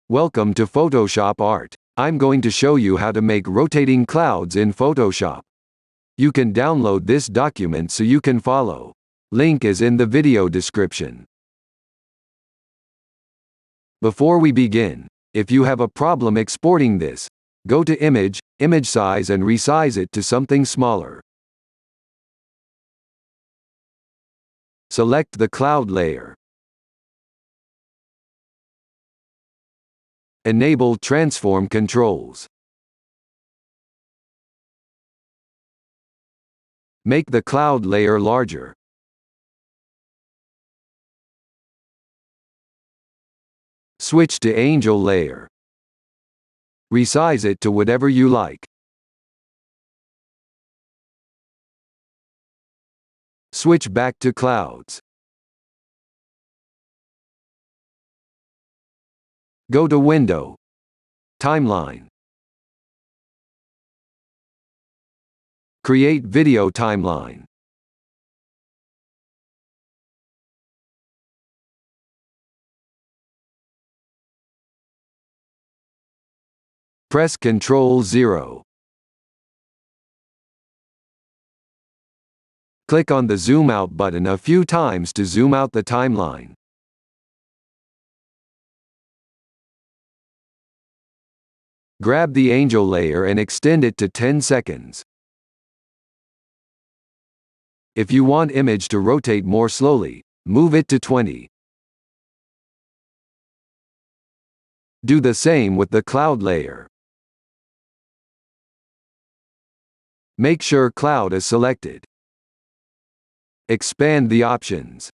Welcome to Photoshop Art. I'm going to show you how to make rotating clouds in Photoshop. You can download this document so you can follow. Link is in the video description. Before we begin, if you have a problem exporting this, go to Image, Image Size and resize it to something smaller. Select the cloud layer. Enable transform controls. Make the cloud layer larger. Switch to angel layer. Resize it to whatever you like. Switch back to clouds. Go to Window, Timeline. Create video timeline. Press Ctrl+0. Click on the Zoom Out button a few times to zoom out the timeline. Grab the angel layer and extend it to 10 seconds. If you want image to rotate more slowly, move it to 20. Do the same with the cloud layer. Make sure cloud is selected. Expand the options.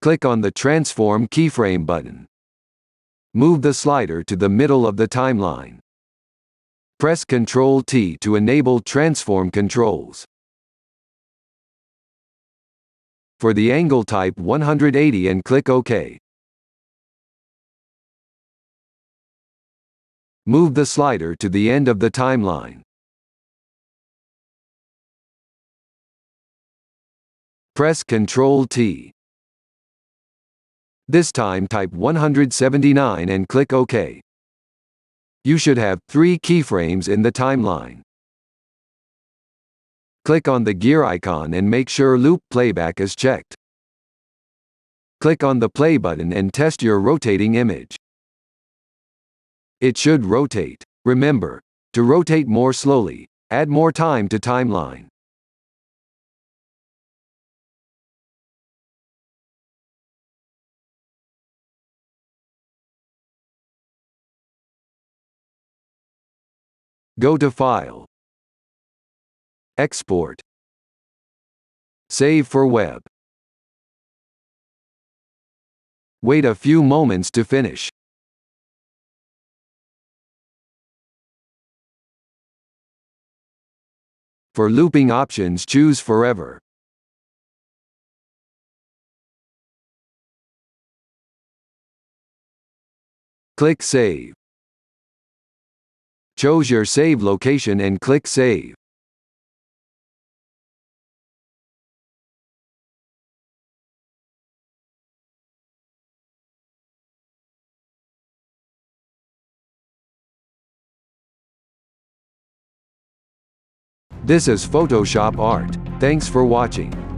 Click on the Transform Keyframe button. Move the slider to the middle of the timeline. Press Ctrl+T to enable transform controls. For the angle, type 180 and click OK. Move the slider to the end of the timeline. Press Ctrl+T. This time type 179 and click OK. You should have 3 keyframes in the timeline. Click on the gear icon and make sure Loop Playback is checked. Click on the play button and test your rotating image. It should rotate. Remember, to rotate more slowly, add more time to timeline. Go to File. Export. Save for web. Wait a few moments to finish. For looping options, choose Forever. Click Save. Choose your save location and click Save. This is Photoshop Art. Thanks for watching.